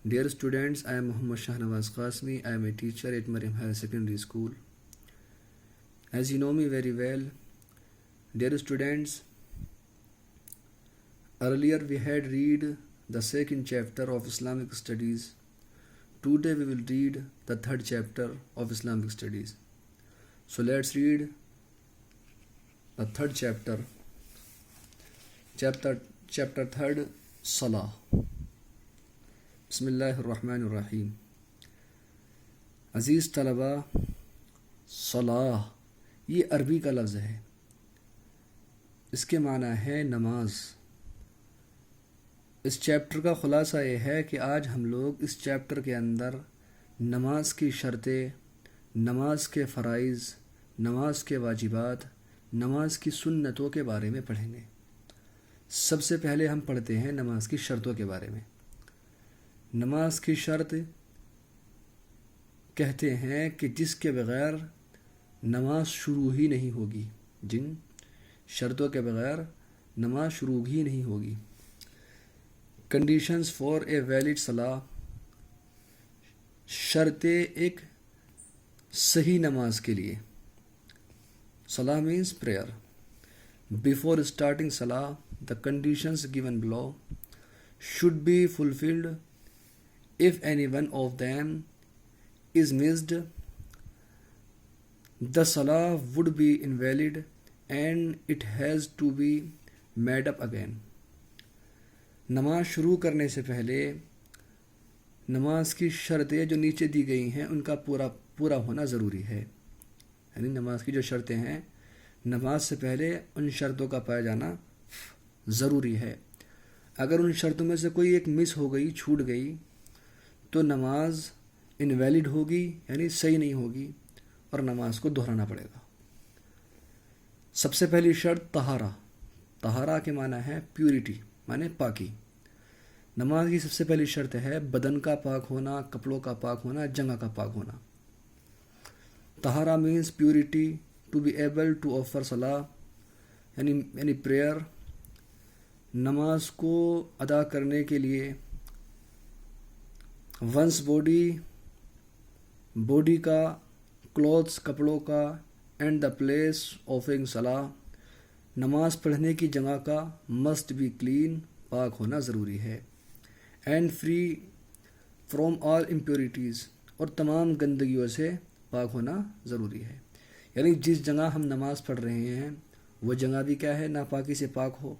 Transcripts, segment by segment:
Dear students, I am Muhammad Shahnawaz Qasmi. I am a teacher at Mariam Higher Secondary School. As you know me very well, dear students, earlier we had read the second chapter of Islamic Studies. Today we will read the third chapter of Islamic Studies. So let's read the third chapter. Chapter third, Salah. Bismillahirrahmanirrahim. عزیز طلباء، صلاح یہ عربی کا لفظ ہے. اس کے معنی ہے نماز. اس چیپٹر کا خلاصہ یہ ہے کہ آج ہم لوگ اس چیپٹر کے اندر نماز کی شرطیں، نماز کے فرائض، نماز کے واجبات، نماز کی سنتوں کے بارے میں پڑھیں گے. سب سے پہلے ہم پڑھتے ہیں نماز کی شرطوں کے بارے میں. نماز کی شرط کہتے ہیں کہ جس کے بغیر نماز شروع ہی نہیں ہوگی. جن شرطوں کے بغیر نماز شروع ہی نہیں ہوگی. کنڈیشنز فار اے ویلڈ صلاح، شرطیں ایک صحیح نماز کے لیے. صلاح means prayer. Before starting salah, the conditions given below should be fulfilled. If any one of them is missed, the salah would be invalid and it has to be made up again. نماز شروع کرنے سے پہلے نماز کی شرطیں جو نیچے دی گئی ہیں ان کا پورا ہونا ضروری ہے. یعنی نماز کی جو شرطیں ہیں، نماز سے پہلے ان شرطوں کا پایا جانا ضروری ہے. اگر ان شرطوں میں سے کوئی ایک مس ہو گئی، چھوٹ گئی، تو نماز انویلڈ ہوگی، یعنی صحیح نہیں ہوگی اور نماز کو دہرانا پڑے گا. سب سے پہلی شرط طہارہ. طہارہ کے معنی ہے پیورٹی، معنی پاکی. نماز کی سب سے پہلی شرط ہے بدن کا پاک ہونا، کپڑوں کا پاک ہونا، جگہ کا پاک ہونا. طہارہ means purity, to be able to offer صلاح، یعنی پریئر. نماز کو ادا کرنے کے لیے ونس باڈی کا، کلوتھس کپڑوں کا، اینڈ دا پلیس آفرنگ صلاح، نماز پڑھنے کی جگہ کا مسٹ بی کلین، پاک ہونا ضروری ہے. And free from all impurities, اور تمام گندگیوں سے پاک ہونا ضروری ہے. یعنی جس جگہ ہم نماز پڑھ رہے ہیں وہ جگہ بھی کیا ہے، ناپاکی سے پاک ہو.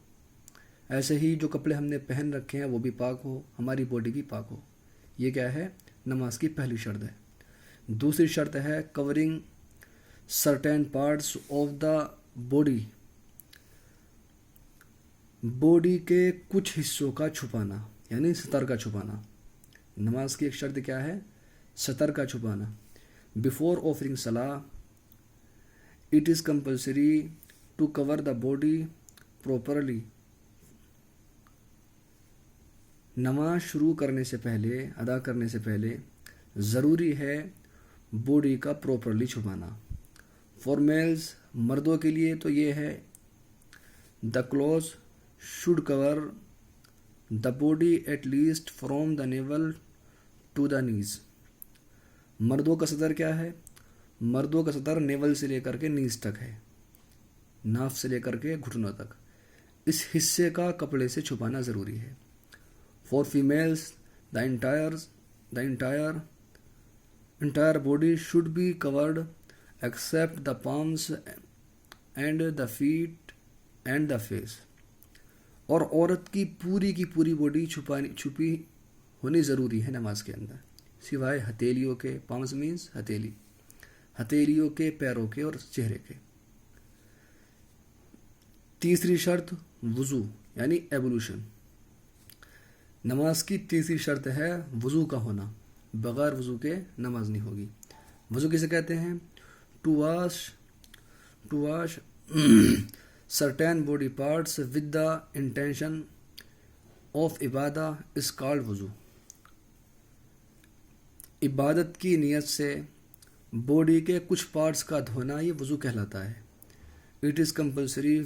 ایسے ہی جو کپڑے ہم نے پہن رکھے ہیں وہ بھی پاک ہو، ہماری باڈی بھی پاک ہو. یہ کیا ہے، نماز کی پہلی شرط ہے. دوسری شرط ہے covering certain parts of the body کے کچھ حصوں کا چھپانا، یعنی ستر کا چھپانا. نماز کی ایک شرط کیا ہے، ستر کا چھپانا. بیفور آفرنگ صلاح it is compulsory to cover the body properly. نماز شروع کرنے سے پہلے، ادا کرنے سے پہلے ضروری ہے باڈی کا پراپرلی چھپانا. فار میلز، مردوں کے لیے تو یہ ہے the clothes should cover the body at least from the navel to the knees. مردوں کا صدر کیا ہے، مردوں کا صدر نیول سے لے کر کے نیز تک ہے، ناف سے لے کر کے گھٹنوں تک. اس حصے کا کپڑے سے چھپانا ضروری ہے. For females, the entire body should be covered except the palms and the feet and the face. اور عورت کی پوری باڈی چھپی ہونی ضروری ہے نماز کے اندر، سوائے ہتھیلیوں کے. پامس مینس ہتھیلیوں کے، پیروں کے اور چہرے کے. تیسری شرط وضو، یعنی ایبولوشن. نماز کی تیسری شرط ہے وضو کا ہونا. بغیر وضو کے نماز نہیں ہوگی. وضو کسے کہتے ہیں، to wash certain body parts with the intention of عبادہ از کالڈ وضو. عبادت کی نیت سے باڈی کے کچھ پارٹس کا دھونا یہ وضو کہلاتا ہے. It is compulsory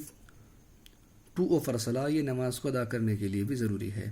to offer صلاح، یہ نماز کو ادا کرنے کے لیے بھی ضروری ہے.